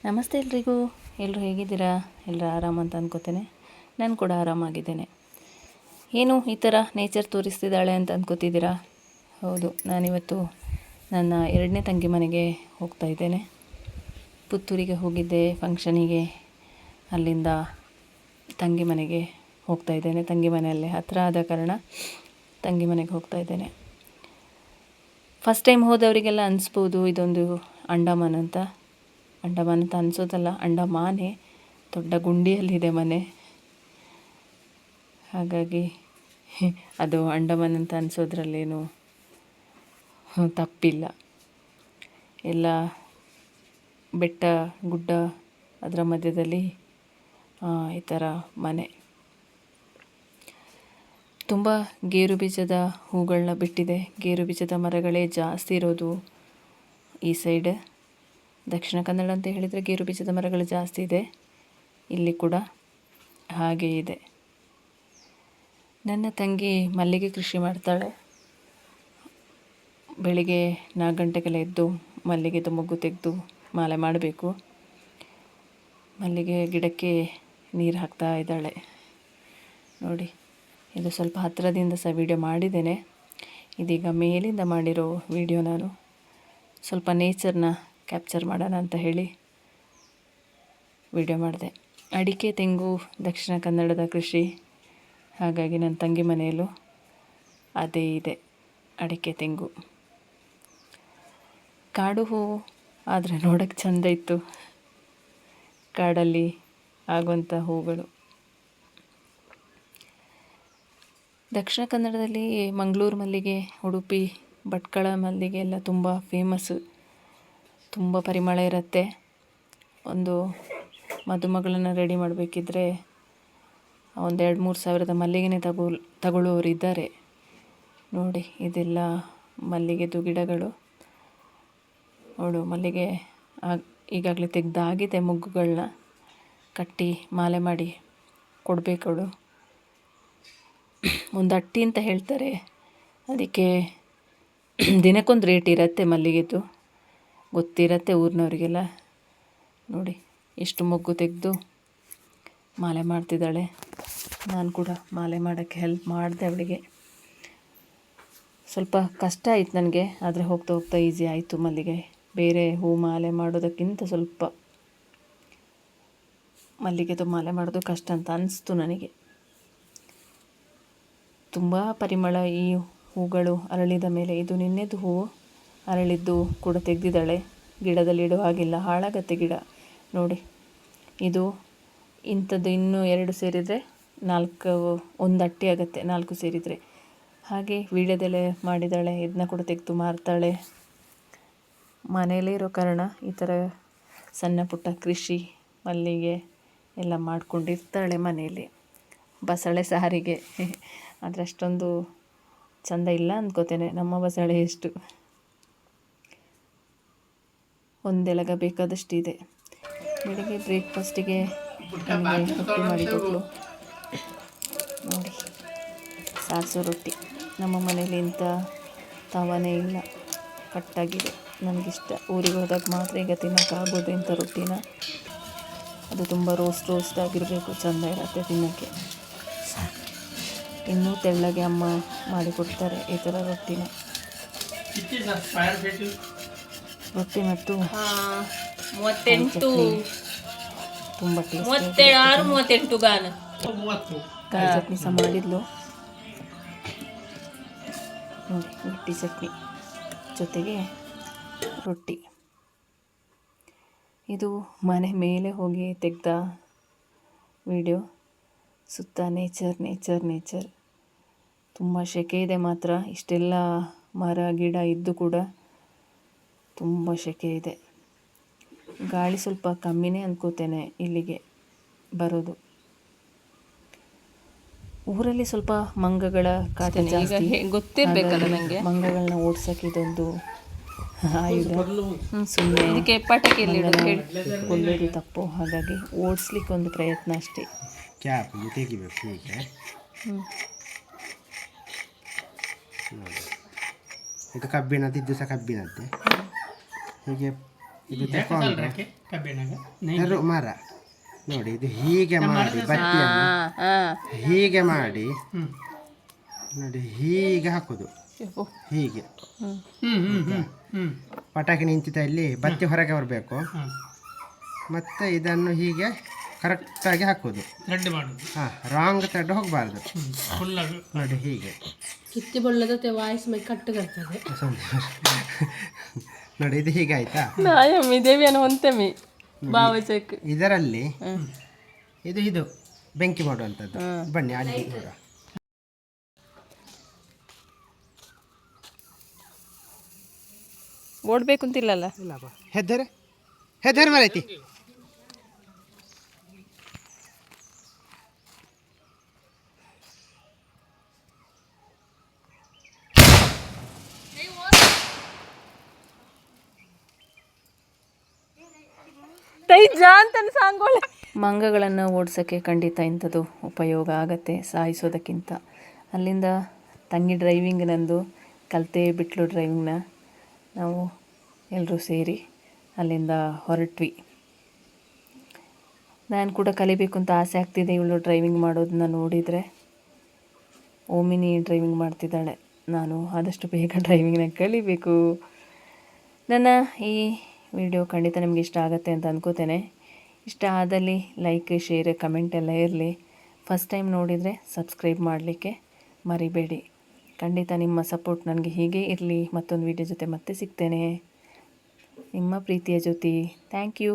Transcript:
ನಮಸ್ತೆ ಎಲ್ರಿಗೂ. ಎಲ್ಲರೂ ಹೇಗಿದ್ದೀರಾ? ಎಲ್ಲರೂ ಆರಾಮ ಅಂತ ಅಂದ್ಕೋತೇನೆ. ನಾನು ಕೂಡ ಆರಾಮಾಗಿದ್ದೇನೆ. ಏನು ಈ ಥರ ನೇಚರ್ ತೋರಿಸ್ತಿದ್ದಾಳೆ ಅಂತ ಅಂದ್ಕೋತಿದ್ದೀರಾ? ಹೌದು, ನಾನಿವತ್ತು ನನ್ನ ಎರಡನೇ ತಂಗಿ ಮನೆಗೆ ಹೋಗ್ತಾ ಇದ್ದೇನೆ. ಪುತ್ತೂರಿಗೆ ಹೋಗಿದ್ದೆ ಫಂಕ್ಷನಿಗೆ, ಅಲ್ಲಿಂದ ತಂಗಿ ಮನೆಗೆ ಹೋಗ್ತಾ ಇದ್ದೇನೆ. ತಂಗಿ ಮನೆಯಲ್ಲೇ ಹತ್ತಿರ ಆದ ಕಾರಣ ತಂಗಿ ಮನೆಗೆ ಹೋಗ್ತಾ ಇದ್ದೇನೆ. ಫಸ್ಟ್ ಟೈಮ್ ಹೋದವರಿಗೆಲ್ಲ ಅನಿಸ್ಬೋದು ಇದೊಂದು ಅಂಡಮಾನ್ ಅಂತ ಅನಿಸೋದಲ್ಲ, ಅಂಡಮಾನೆ. ದೊಡ್ಡ ಗುಂಡಿಯಲ್ಲಿದೆ ಮನೆ, ಹಾಗಾಗಿ ಅದು ಅಂಡಮಾನ್ ಅಂತ ಅನಿಸೋದ್ರಲ್ಲೇನು ತಪ್ಪಿಲ್ಲ. ಎಲ್ಲ ಬೆಟ್ಟ ಗುಡ್ಡ ಅದರ ಮಧ್ಯದಲ್ಲಿ ಈ ಥರ ಮನೆ. ತುಂಬ ಗೇರು ಬೀಜದ ಹೂಗಳನ್ನ ಬಿಟ್ಟಿದೆ. ಗೇರು ಬೀಜದ ಮರಗಳೇ ಜಾಸ್ತಿ ಇರೋದು ಈ ಸೈಡ್. ದಕ್ಷಿಣ ಕನ್ನಡ ಅಂತ ಹೇಳಿದರೆ ಗೇರು ಬೀಜದ ಮರಗಳು ಜಾಸ್ತಿ ಇದೆ. ಇಲ್ಲಿ ಕೂಡ ಹಾಗೇ ಇದೆ. ನನ್ನ ತಂಗಿ ಮಲ್ಲಿಗೆ ಕೃಷಿ ಮಾಡ್ತಾಳೆ. ಬೆಳಿಗ್ಗೆ 4 ಗಂಟೆಗೆಲ್ಲ ಎದ್ದು ಮಲ್ಲಿಗೆದು ಮೊಗ್ಗು ತೆಗೆದು ಮಾಲೆ ಮಾಡಬೇಕು. ಮಲ್ಲಿಗೆ ಗಿಡಕ್ಕೆ ನೀರು ಹಾಕ್ತಾ ಇದ್ದಾಳೆ ನೋಡಿ. ಇದು ಸ್ವಲ್ಪ ಹತ್ತಿರದಿಂದ ಸಹ ವಿಡಿಯೋ ಮಾಡಿದ್ದೇನೆ. ಇದೀಗ ಮೇಲಿಂದ ಮಾಡಿರೋ ವಿಡಿಯೋ. ನಾನು ಸ್ವಲ್ಪ ನೇಚರ್ನ ಕ್ಯಾಪ್ಚರ್ ಮಾಡೋಣ ಅಂತ ಹೇಳಿ ವಿಡಿಯೋ ಮಾಡಿದೆ. ಅಡಿಕೆ ತೆಂಗು ದಕ್ಷಿಣ ಕನ್ನಡದ ಕೃಷಿ, ಹಾಗಾಗಿ ನನ್ನ ತಂಗಿ ಮನೆಯಲ್ಲೂ ಅದೇ ಇದೆ, ಅಡಿಕೆ ತೆಂಗು. ಕಾಡು ಹೂವು ಆದರೆ ನೋಡೋಕ್ಕೆ ಚೆಂದ ಇತ್ತು. ಕಾಡಲ್ಲಿ ಆಗುವಂಥ ಹೂಗಳು. ದಕ್ಷಿಣ ಕನ್ನಡದಲ್ಲಿ ಮಂಗಳೂರು ಮಲ್ಲಿಗೆ, ಉಡುಪಿ ಭಟ್ಕಳ ಮಲ್ಲಿಗೆ ಎಲ್ಲ ತುಂಬ ಫೇಮಸ್ಸು. ತುಂಬ ಪರಿಮಳ ಇರುತ್ತೆ. ಒಂದು ಮದುಮಗಳನ್ನು ರೆಡಿ ಮಾಡಬೇಕಿದ್ರೆ 1-2-3 ಸಾವಿರದ ಮಲ್ಲಿಗೆನೇ ತಗೊಳ್ಳೋರು ಇದ್ದಾರೆ ನೋಡಿ. ಇದೆಲ್ಲ ಮಲ್ಲಿಗೆದು ಗಿಡಗಳು. ನೋಡು, ಮಲ್ಲಿಗೆ ಈಗಾಗಲೇ ತೆಗೆದಾಗಿದೆ. ಮೊಗ್ಗುಗಳನ್ನ ಕಟ್ಟಿ ಮಾಲೆ ಮಾಡಿ ಕೊಡಬೇಕವಳು. ಒಂದು ಅಟ್ಟಿ ಅಂತ ಹೇಳ್ತಾರೆ, ಅದಕ್ಕೆ ದಿನಕ್ಕೊಂದು ರೇಟ್ ಇರುತ್ತೆ. ಮಲ್ಲಿಗೆದು ಗೊತ್ತಿರುತ್ತೆ ಊರಿನವರಿಗೆಲ್ಲ. ನೋಡಿ ಎಷ್ಟು ಮೊಗ್ಗು ತೆಗೆದು ಮಾಲೆ ಮಾಡ್ತಿದ್ದಾಳೆ. ನಾನು ಕೂಡ ಮಾಲೆ ಮಾಡೋಕ್ಕೆ ಹೆಲ್ಪ್ ಮಾಡಿದೆ ಅವಳಿಗೆ. ಸ್ವಲ್ಪ ಕಷ್ಟ ಆಯಿತು ನನಗೆ, ಆದರೆ ಹೋಗ್ತಾ ಹೋಗ್ತಾ ಈಸಿ ಆಯಿತು. ಮಲ್ಲಿಗೆ ಬೇರೆ ಹೂ ಮಾಲೆ ಮಾಡೋದಕ್ಕಿಂತ ಸ್ವಲ್ಪ ಮಲ್ಲಿಗೆದು ಮಾಲೆ ಮಾಡೋದು ಕಷ್ಟ ಅಂತ ಅನಿಸ್ತು ನನಗೆ. ತುಂಬ ಪರಿಮಳ ಈ ಹೂಗಳು ಅರಳಿದ ಮೇಲೆ. ಇದು ನಿನ್ನೆದು ಹೂವು, ಅರಳಿದ್ದು ಕೂಡ ತೆಗೆದಿದ್ದಾಳೆ. ಗಿಡದಲ್ಲಿ ಇಡುವ ಹಾಗಿಲ್ಲ, ಹಾಳಾಗತ್ತೆ ಗಿಡ ನೋಡಿ. ಇದು ಇಂಥದ್ದು ಇನ್ನೂ 2 ಸೇರಿದರೆ 4, 1 ಅಟ್ಟಿ ಆಗುತ್ತೆ 4 ಸೇರಿದರೆ. ಹಾಗೆ ವೀಳ್ಯದೆಲೆ ಮಾಡಿದ್ದಾಳೆ, ಇದನ್ನ ಕೂಡ ತೆಗೆದು ಮಾರ್ತಾಳೆ. ಮನೆಯಲ್ಲೇ ಇರೋ ಕಾರಣ ಈ ಥರ ಸಣ್ಣ ಪುಟ್ಟ ಕೃಷಿ, ಮಲ್ಲಿಗೆ ಎಲ್ಲ ಮಾಡ್ಕೊಂಡಿರ್ತಾಳೆ ಮನೆಯಲ್ಲಿ. ಬಸಳೆ ಸಾರಿಗೆ ಆದರೆ ಅಷ್ಟೊಂದು ಚೆಂದ ಇಲ್ಲ ಅಂದ್ಕೋತೇನೆ. ನಮ್ಮ ಬಸಳೆ ಎಷ್ಟು ಒಂದೆಲಗ ಬೇಕಾದಷ್ಟು ಇದೆ. ಬೆಳಿಗ್ಗೆ ಬ್ರೇಕ್ಫಾಸ್ಟಿಗೆ ನನಗೆ ರೊಟ್ಟಿ ಮಾಡಿಕೊಟ್ಲು ನೋಡಿ. ಸಾರಿಸೋ ರೊಟ್ಟಿ. ನಮ್ಮ ಮನೇಲಿ ಇಂಥ ತವನೇ ಇಲ್ಲ, ಕಟ್ಟಾಗಿದೆ. ನನಗಿಷ್ಟ. ಊರಿಗೆ ಹೋದಾಗ ಮಾತ್ರ ಈಗ ತಿನ್ನೋಕ್ಕಾಗೋದು ಇಂಥ ರೊಟ್ಟಿನ. ಅದು ತುಂಬ ರೋಸ್ಟ್ ಆಗಿರಬೇಕು, ಚೆಂದ ಇರುತ್ತೆ ತಿನ್ನೋಕ್ಕೆ. ಇನ್ನೂ ತೆಳ್ಳಗೆ ಅಮ್ಮ ಮಾಡಿಕೊಡ್ತಾರೆ ಈ ಥರ ರೊಟ್ಟಿನ. ರೊಟ್ಟಿ ಮತ್ತು 38 ತುಂಬ ಟೇಸ್ಟ್. 38 ಕಾಯಿ ಚಟ್ನಿ ಸಹ ಮಾಡಿದ್ಲು ನೋಡಿ. ಗಟ್ಟಿ ಚಟ್ನಿ ಜೊತೆಗೆ ರೊಟ್ಟಿ. ಇದು ಮನೆ ಮೇಲೆ ಹೋಗಿ ತೆಗೆದ ವಿಡಿಯೋ. ಸುತ್ತ ನೇಚರ್. ತುಂಬ ಸೆಕೆ ಇದೆ ಮಾತ್ರ. ಇಷ್ಟೆಲ್ಲ ಮರ ಗಿಡ ಇದ್ದು ಕೂಡ ತುಂಬ ಸೆಕೆ ಇದೆ. ಗಾಳಿ ಸ್ವಲ್ಪ ಕಮ್ಮಿನೇ ಅಂದ್ಕೋತೇನೆ ಇಲ್ಲಿಗೆ ಬರೋದು. ಊರಲ್ಲಿ ಸ್ವಲ್ಪ ಮಂಗಗಳ ಕಾಟ ಜಾಸ್ತಿ, ಗೊತ್ತಿರಬೇಕಲ್ಲ ನನಗೆ. ಮಂಗಗಳನ್ನ ಓಡಿಸೋಕೆ ಇದೊಂದು ಆಯುಧ. ಸುಮ್ಮನೆ ಇದಕ್ಕೆ ಪಟಾಕಿ ಕೊಲ್ಲೋದು ತಪ್ಪು, ಹಾಗಾಗಿ ಓಡಿಸ್ಲಿಕ್ಕೆ ಒಂದು ಪ್ರಯತ್ನ ಅಷ್ಟೇ. ತೆಗಿಬೇಕು ಈಗ ಕಬ್ಬಿನದ್ದು ಸಹ ಕಬ್ಬಿನದ್ದೇ. ಹೀಗೆ ಇದು ತಗೊಂಡು ನೆರು ಮರ ನೋಡಿ, ಇದು ಹೀಗೆ ಮಾಡಿ ಬತ್ತಿಯನ್ನು ಹೀಗೆ ಮಾಡಿ ನೋಡಿ, ಹೀಗೆ ಹಾಕೋದು, ಹೀಗೆ ಪಟಾಕಿ ನಿಂತಿದ್ದ ಇಲ್ಲಿ ಬತ್ತಿ ಹೊರಗೆ ಬರಬೇಕು. ಮತ್ತೆ ಇದನ್ನು ಹೀಗೆ ಕರೆಕ್ಟಾಗಿ ಹಾಕೋದು, ಹಾಂ, ರಾಂಗ್ ಥ್ರೆಡ್ ಹೋಗಬಾರ್ದು ನೋಡಿ, ಹೀಗೆ कितने बोलते वाइस में कट करते ನೋಡಿ. ಇದು ಹೀಗೆ ಆಯ್ತಾ? ನಾಯಮ್ಮಿ ದೇವಿಯನ್ನು ಹೊಂತೆಮಿ ಭಾವಚಕ್ ಇದರಲ್ಲಿ ಇದು ಇದು ಬೆಂಕಿ ಮಾಡುವಂಥದ್ದು. ಬನ್ನಿ ಅಲ್ಲಿ ನೋಡ. ಓಡ್ಬೇಕು ಅಂತಿಲ್ಲಲ್ಲ. ಇಲ್ಲಪ್ಪ, ಹೆದ್ದರ ಮರೈತಿ. ಮಂಗಗಳನ್ನು ಓಡಿಸೋಕ್ಕೆ ಖಂಡಿತ ಇಂಥದ್ದು ಉಪಯೋಗ ಆಗತ್ತೆ, ಸಾಯಿಸೋದಕ್ಕಿಂತ. ಅಲ್ಲಿಂದ ತಂಗಿ ಡ್ರೈವಿಂಗ್ ನಂದು ಕಲಿತೆ ಬಿಟ್ಲು ಡ್ರೈವಿಂಗ್ನ. ನಾವು ಎಲ್ಲರೂ ಸೇರಿ ಅಲ್ಲಿಂದ ಹೊರಟ್ವಿ. ನಾನು ಕೂಡ ಕಲಿಬೇಕು ಅಂತ ಆಸೆ ಆಗ್ತಿದೆ ಇವಳು ಡ್ರೈವಿಂಗ್ ಮಾಡೋದನ್ನ ನೋಡಿದರೆ. ಓಮಿನಿ ಡ್ರೈವಿಂಗ್ ಮಾಡ್ತಿದ್ದಾಳೆ. ನಾನು ಆದಷ್ಟು ಬೇಗ ಡ್ರೈವಿಂಗ್ನ ಕಲಿಬೇಕು. ನನ್ನ ಈ ವಿಡಿಯೋ ಖಂಡಿತ ನಿಮಗೆ ಇಷ್ಟ ಆಗುತ್ತೆ ಅಂತ ಅಂದ್ಕೋತೇನೆ. ಇಷ್ಟ ಆದಲ್ಲಿ ಲೈಕ್, ಶೇರ್, ಕಮೆಂಟ್ ಎಲ್ಲ ಇರಲಿ. ಫಸ್ಟ್ ಟೈಮ್ ನೋಡಿದರೆ ಸಬ್ಸ್ಕ್ರೈಬ್ ಮಾಡಲಿಕ್ಕೆ ಮರಿಬೇಡಿ. ಖಂಡಿತ ನಿಮ್ಮ ಸಪೋರ್ಟ್ ನನಗೆ ಹೀಗೆ ಇರಲಿ. ಮತ್ತೊಂದು ವಿಡಿಯೋ ಜೊತೆ ಮತ್ತೆ ಸಿಗ್ತೇನೆ. ನಿಮ್ಮ ಪ್ರೀತಿಯ ಜ್ಯೋತಿ. Thank you.